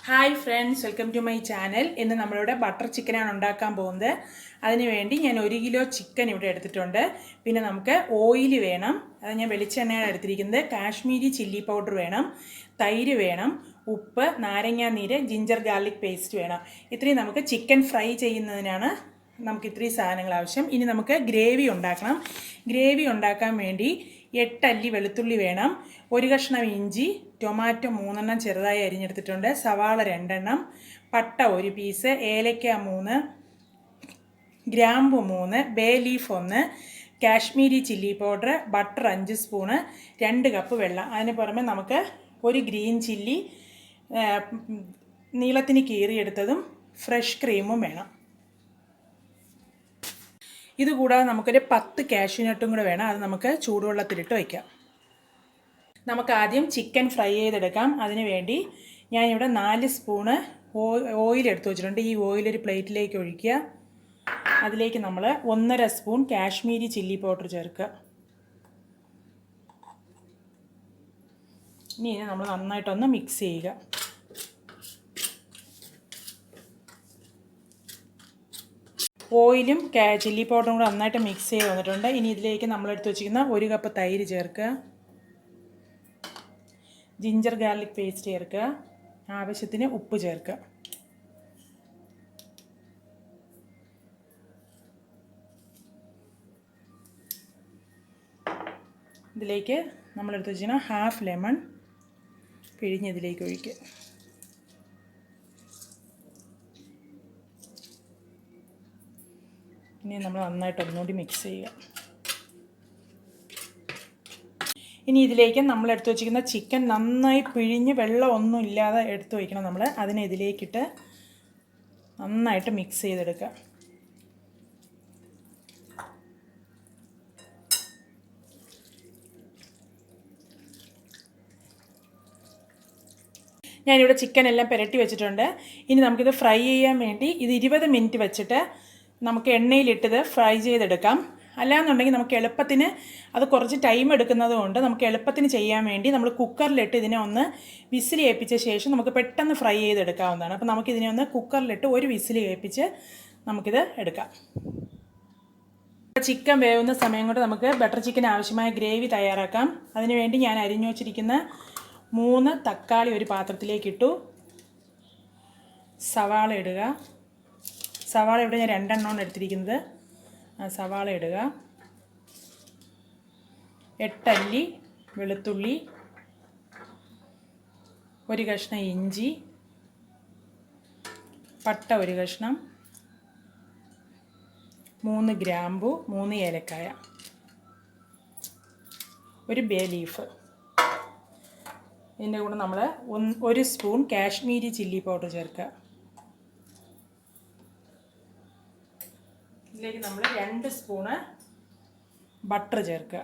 Hi friends, welcome to my channel. ഇന്ന് നമ്മളിവിടെ butter ചിക്കനാണ് ഉണ്ടാക്കാൻ പോകുന്നത്. അതിനുവേണ്ടി ഞാൻ 1 കിലോ ചിക്കൻ ഇവിടെ എടുത്തിട്ടുണ്ട്. പിന്നെ നമുക്ക് ഓയിൽ വേണം, അത് ഞാൻ വെളിച്ചെണ്ണയാണ് എടുത്തിരിക്കുന്നത്. കാശ്മീരി ചില്ലി പൗഡർ വേണം, തൈര് വേണം, ഉപ്പ്, നാരങ്ങാനീര്, ജിഞ്ചർ ഗാർലിക് പേസ്റ്റ് വേണം. ഇത്രയും നമുക്ക് ചിക്കൻ ഫ്രൈ ചെയ്യുന്നതിനാണ് നമുക്ക് ഇത്രയും സാധനങ്ങൾ ആവശ്യം. ഇനി നമുക്ക് ഗ്രേവി ഉണ്ടാക്കണം. ഗ്രേവി ഉണ്ടാക്കാൻ വേണ്ടി 8 അല്ലി വെളുത്തുള്ളി വേണം, 1 കഷ്ണം ഇഞ്ചി, ടൊമാറ്റോ 3 എണ്ണം ചെറുതായി അരിഞ്ഞെടുത്തിട്ടുണ്ട്, സവാള 2 എണ്ണം, പട്ട 1 പീസ്, ഏലക്ക 3, ഗ്രാമ്പു 3, bay leaf 1, Kashmiri chilli powder, butter 5 spoon, 2 cup വെള്ളം. അതിന് പുറമെ നമുക്ക് 1 ഗ്രീൻ ചില്ലി നീളത്തിന് കീറിയെടുത്തതും ഫ്രഷ് ക്രീമും വേണം. ഇതുകൂടാതെ നമുക്കൊരു 10 കാഷ്യൂനട്ടും കൂടെ വേണം. അത് നമുക്ക് ചൂടുവെള്ളത്തിലിട്ട് വയ്ക്കാം. നമുക്ക് ആദ്യം ചിക്കൻ ഫ്രൈ ചെയ്തെടുക്കാം. അതിന് വേണ്ടി ഞാനിവിടെ 4 സ്പൂണ് ഓയിൽ എടുത്ത് വെച്ചിട്ടുണ്ട്. ഈ ഓയിൽ ഒരു പ്ലേറ്റിലേക്ക് ഒഴിക്കുക. അതിലേക്ക് നമ്മൾ 1.5 സ്പൂൺ കാശ്മീരി ചില്ലി പൗഡർ ചേർക്കുക. ഇനി നമ്മൾ നന്നായിട്ടൊന്ന് മിക്സ് ചെയ്യുക. ഓയിലും ചില്ലി പൗഡറും കൂടെ നന്നായിട്ട് മിക്സ് ചെയ്ത് വന്നിട്ടുണ്ട്. ഇനി ഇതിലേക്ക് നമ്മളെടുത്ത് വെച്ചിരിക്കുന്ന 1 കപ്പ് തൈര് ചേർക്കുക, ജിഞ്ചർ ഗാർലിക് പേസ്റ്റ് ചേർക്കുക, ആവശ്യത്തിന് ഉപ്പ് ചേർക്കുക. ഇതിലേക്ക് നമ്മളെടുത്ത് വെച്ചിരിക്കുന്ന ഹാഫ് ലെമൺ പിഴിഞ്ഞ് ഇതിലേക്ക് ഒഴിക്കുക. ഇനി നമ്മൾ നന്നായിട്ട് ഒന്നുകൂടി മിക്സ് ചെയ്യുക. ഇനി ഇതിലേക്ക് നമ്മൾ എടുത്ത് വെച്ചിരിക്കുന്ന ചിക്കൻ നന്നായി പിഴിഞ്ഞ് വെള്ളം ഒന്നും ഇല്ലാതെ എടുത്ത് വയ്ക്കണം. നമ്മൾ അതിനെ ഇതിലേക്കിട്ട് നന്നായിട്ട് മിക്സ് ചെയ്തെടുക്കുക. ഞാനിവിടെ ചിക്കൻ എല്ലാം പുരട്ടി വെച്ചിട്ടുണ്ട്. ഇനി നമുക്കിത് ഫ്രൈ ചെയ്യാൻ വേണ്ടി ഇത് 20 മിനിറ്റ് വെച്ചിട്ട് നമുക്ക് എണ്ണയിലിട്ടത് ഫ്രൈ ചെയ്തെടുക്കാം. അല്ലാന്നുണ്ടെങ്കിൽ നമുക്ക് എളുപ്പത്തിന് അത് കുറച്ച് ടൈം എടുക്കുന്നത് കൊണ്ട് നമുക്ക് എളുപ്പത്തിന് ചെയ്യാൻ വേണ്ടി നമ്മൾ കുക്കറിലിട്ട് ഇതിനെ ഒന്ന് വിസിൽ കേൾപ്പിച്ച ശേഷം നമുക്ക് പെട്ടെന്ന് ഫ്രൈ ചെയ്തെടുക്കാവുന്നതാണ്. അപ്പോൾ നമുക്കിതിനെ ഒന്ന് കുക്കറിലിട്ട് ഒരു വിസിൽ കേൾപ്പിച്ച് നമുക്കിത് എടുക്കാം. ചിക്കൻ വേവുന്ന സമയം കൊണ്ട് നമുക്ക് ബട്ടർ ചിക്കൻ ആവശ്യമായ ഗ്രേവി തയ്യാറാക്കാം. അതിനുവേണ്ടി ഞാൻ അരിഞ്ഞു വച്ചിരിക്കുന്ന 3 തക്കാളി ഒരു പാത്രത്തിലേക്ക് ഇട്ടു. സവാള ഇടുക. സവാള ഇവിടെ ഞാൻ 2 എണ്ണമാണ് എടുത്തിരിക്കുന്നത്. സവാള ഇടുക. 8 അല്ലി വെളുത്തുള്ളി, 1 കഷ്ണം ഇഞ്ചി, പട്ട 1 കഷ്ണം, 3 ഗ്രാമ്പു, 3 ഏലക്കായ, 1 ബേ ലീഫ്. ഇതിൻ്റെ കൂടെ നമ്മൾ 1 സ്പൂൺ കാശ്മീരി ചില്ലി പൗഡർ ചേർക്കുക. ഇതിലേക്ക് നമ്മൾ 2 സ്പൂണ് ബട്ടർ ചേർക്കുക.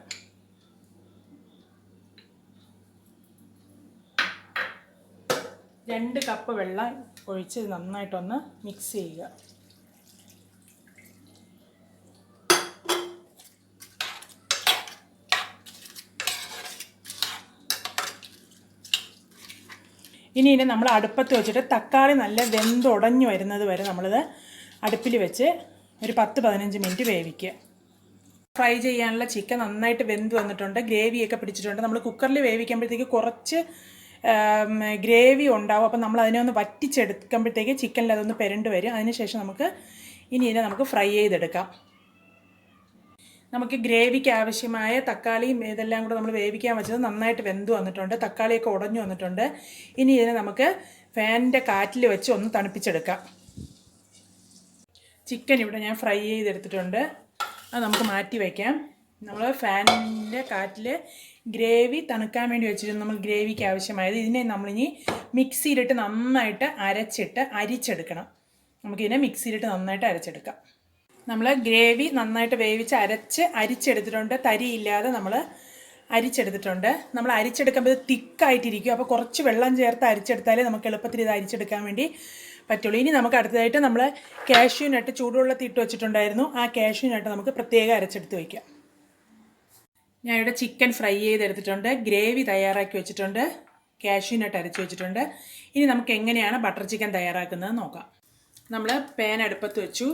രണ്ട് കപ്പ് വെള്ളം ഒഴിച്ച് നന്നായിട്ടൊന്ന് മിക്സ് ചെയ്യുക. ഇനി നമ്മൾ അടുപ്പത്ത് വെച്ചിട്ട് തക്കാളി നല്ല വെന്തുടഞ്ഞു വരുന്നത് വരെ നമ്മളിത് അടുപ്പിൽ വെച്ച് ഒരു 10-15 മിനിറ്റ് വേവിക്കുക. ഫ്രൈ ചെയ്യാനുള്ള ചിക്കൻ നന്നായിട്ട് വെന്ത് വന്നിട്ടുണ്ട്, ഗ്രേവിയൊക്കെ പിടിച്ചിട്ടുണ്ട്. നമ്മൾ കുക്കറിൽ വേവിക്കുമ്പോഴത്തേക്ക് കുറച്ച് ഗ്രേവി ഉണ്ടാവും. അപ്പം നമ്മൾ അതിനെ ഒന്ന് വറ്റിച്ചെടുക്കുമ്പോഴത്തേക്ക് ചിക്കനിൽ അതൊന്ന് പെരണ്ട് വരും. അതിനുശേഷം ഇതിനെ നമുക്ക് ഫ്രൈ ചെയ്തെടുക്കാം. നമുക്ക് ഗ്രേവിക്ക് ആവശ്യമായ തക്കാളിയും ഇതെല്ലാം കൂടെ നമ്മൾ വേവിക്കാൻ വെച്ചത് നന്നായിട്ട് വെന്ത് വന്നിട്ടുണ്ട്, തക്കാളിയൊക്കെ ഉടഞ്ഞു വന്നിട്ടുണ്ട്. ഇനി ഇതിനെ നമുക്ക് ഫാനിൻ്റെ കാറ്റിൽ വെച്ച് ഒന്ന് തണുപ്പിച്ചെടുക്കാം. ചിക്കൻ ഇവിടെ ഞാൻ ഫ്രൈ ചെയ്തെടുത്തിട്ടുണ്ട്. അത് നമുക്ക് മാറ്റി വയ്ക്കാം. നമ്മൾ ഫാനിൻ്റെ കാറ്റിൽ ഗ്രേവി തണുക്കാൻ വേണ്ടി വെച്ചിരുന്നു. നമ്മൾ ഗ്രേവിക്ക് ആവശ്യമായത് ഇതിനെ നമ്മളിനി മിക്സിയിലിട്ട് നന്നായിട്ട് അരിച്ചെടുക്കണം. നമുക്കിതിനെ മിക്സിയിലിട്ട് നന്നായിട്ട് അരച്ചെടുക്കാം. നമ്മൾ ഗ്രേവി നന്നായിട്ട് വേവിച്ച് അരിച്ചെടുത്തിട്ടുണ്ട്. തരിയില്ലാതെ നമ്മൾ അരിച്ചെടുത്തിട്ടുണ്ട്. നമ്മൾ അരിച്ചെടുക്കുമ്പോൾ ഇത് തിക്കായിട്ടിരിക്കും. അപ്പോൾ കുറച്ച് വെള്ളം ചേർത്ത് അരിച്ചെടുത്താലേ നമുക്ക് എളുപ്പത്തിൽ ഇത് അരിച്ചെടുക്കാൻ വേണ്ടി പറ്റുള്ളൂ. ഇനി നമുക്ക് അടുത്തതായിട്ട് നമ്മൾ കാഷ്യൂനട്ട് ചൂടുവെള്ളത്തിൽ ഇട്ട് വെച്ചിട്ടുണ്ടായിരുന്നു. ആ കാഷ്യൂനട്ട് നമുക്ക് പ്രത്യേകം അരച്ചെടുത്ത് വയ്ക്കാം. ഞാനിവിടെ ചിക്കൻ ഫ്രൈ ചെയ്തെടുത്തിട്ടുണ്ട്, ഗ്രേവി തയ്യാറാക്കി വെച്ചിട്ടുണ്ട്. കാഷ്യൂ നട്ട് അരച്ച് വെച്ചിട്ടുണ്ട്. ഇനി നമുക്ക് എങ്ങനെയാണ് ബട്ടർ ചിക്കൻ തയ്യാറാക്കുന്നത് നോക്കാം. നമ്മൾ പാൻ അടുപ്പത്ത് വെച്ചു.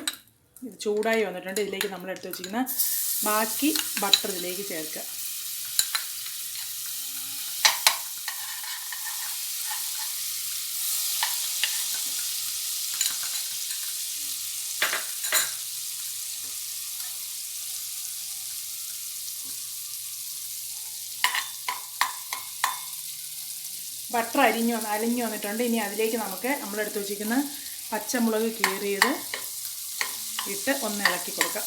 ഇത് ചൂടായി വന്നിട്ടുണ്ട്. ഇതിലേക്ക് നമ്മൾ എടുത്ത് വെച്ചിരിക്കുന്ന ബാക്കി ബട്ടർ ഇതിലേക്ക് ചേർക്കുക. ബട്ടർ അലിഞ്ഞു വന്നിട്ടുണ്ട്. ഇനി അതിലേക്ക് നമുക്ക് നമ്മളെടുത്ത് വെച്ചിരിക്കുന്ന പച്ചമുളക് കീറിയത് ഇട്ട് ഒന്ന് ഇളക്കി കൊടുക്കാം.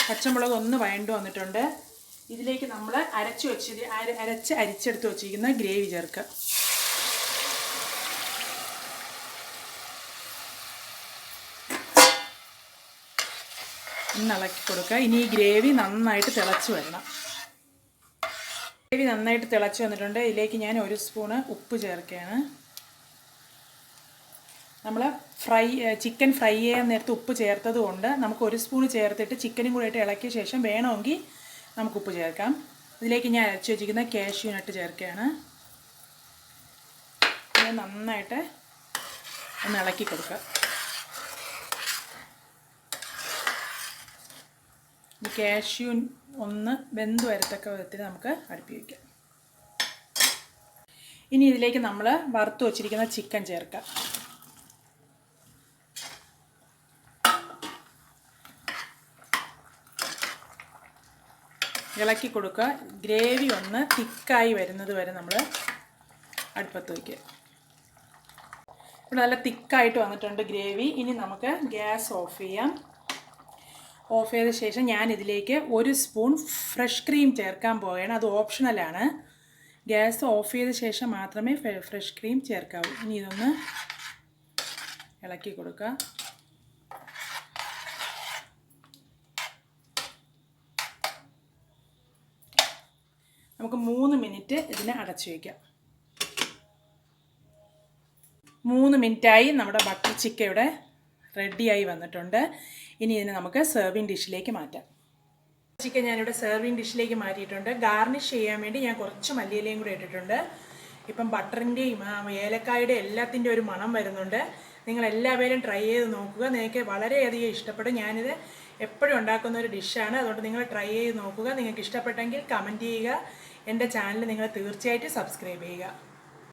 പച്ചമുളക് ഒന്ന് വഴണ്ടു വന്നിട്ടുണ്ട്. ഇതിലേക്ക് നമ്മൾ അരിച്ചെടുത്ത് വെച്ചിരിക്കുന്ന ഗ്രേവി ചേർക്കുക. ഒന്ന് ഇളക്കി കൊടുക്കുക. ഇനി ഈ ഗ്രേവി നന്നായിട്ട് തിളച്ച് വരണം. ഗ്രേവി നന്നായിട്ട് തിളച്ച് വന്നിട്ടുണ്ട്. ഇതിലേക്ക് ഞാൻ 1 സ്പൂണ് ഉപ്പ് ചേർക്കുകയാണ്. നമ്മൾ ചിക്കൻ ഫ്രൈ ചെയ്യാൻ നേരത്ത് ഉപ്പ് ചേർത്തത് കൊണ്ട് നമുക്ക് 1 സ്പൂൺ ചേർത്തിട്ട് ചിക്കനും കൂടെ ഇട്ട് ഇളക്കിയ ശേഷം വേണമെങ്കിൽ നമുക്ക് ഉപ്പ് ചേർക്കാം. ഇതിലേക്ക് ഞാൻ അരച്ച് വെച്ചിരിക്കുന്ന കാഷ്യൂ നട്ട് ചേർക്കുകയാണ്. നന്നായിട്ട് ഒന്ന് ഇളക്കി കൊടുക്കുക. കാഷ്യൂ ഒന്ന് വെന്ത് വരത്തക്ക വിധത്തിൽ നമുക്ക് അടുപ്പി വയ്ക്കാം. ഇനി ഇതിലേക്ക് നമ്മൾ വറുത്ത് വച്ചിരിക്കുന്ന ചിക്കൻ ചേർക്കാം. ഇളക്കി കൊടുക്കുക. ഗ്രേവി ഒന്ന് തിക്കായി വരുന്നത് വരെ നമ്മൾ അടുപ്പത്ത് വയ്ക്കുക. ഇവിടെ നല്ല തിക്കായിട്ട് വന്നിട്ടുണ്ട് ഗ്രേവി. ഇനി നമുക്ക് ഗ്യാസ് ഓഫ് ചെയ്യാം. ഓഫ് ചെയ്ത ശേഷം ഞാൻ ഇതിലേക്ക് 1 സ്പൂൺ ഫ്രഷ് ക്രീം ചേർക്കാൻ പോവുകയാണ്. അത് ഓപ്ഷണലാണ്. ഗ്യാസ് ഓഫ് ചെയ്ത ശേഷം മാത്രമേ ഫ്രഷ് ക്രീം ചേർക്കാവൂ. ഇനി ഇതൊന്ന് ഇളക്കി കൊടുക്കുക. നമുക്ക് 3 മിനിറ്റ് ഇതിനെ അടച്ചു വയ്ക്കാം. 3 മിനിറ്റായി നമ്മുടെ ബട്ടർ ചിക്കൻ ഇവിടെ റെഡിയായി വന്നിട്ടുണ്ട്. ഇനി ഇതിനെ നമുക്ക് സെർവിങ് ഡിഷിലേക്ക് മാറ്റാം. ചിക്കൻ ഞാനിവിടെ സെർവിങ് ഡിഷിലേക്ക് മാറ്റിയിട്ടുണ്ട്. ഗാർണിഷ് ചെയ്യാൻ വേണ്ടി ഞാൻ കുറച്ച് മല്ലിയിലയും കൂടെ ഇട്ടിട്ടുണ്ട്. ഇപ്പം ബട്ടറിൻ്റെയും ഏലക്കായുടെ എല്ലാത്തിൻ്റെ ഒരു മണം വരുന്നുണ്ട്. നിങ്ങളെല്ലാവരും ട്രൈ ചെയ്ത് നോക്കുക. നിങ്ങൾക്ക് വളരെയധികം ഇഷ്ടപ്പെടും. ഞാനിത് എപ്പോഴും ഉണ്ടാക്കുന്ന ഒരു ഡിഷാണ്. അതുകൊണ്ട് നിങ്ങൾ ട്രൈ ചെയ്ത് നോക്കുക. നിങ്ങൾക്ക് ഇഷ്ടപ്പെട്ടെങ്കിൽ കമൻറ്റ് ചെയ്യുക. എൻ്റെ ചാനൽ നിങ്ങൾ തീർച്ചയായിട്ടും സബ്സ്ക്രൈബ് ചെയ്യുക.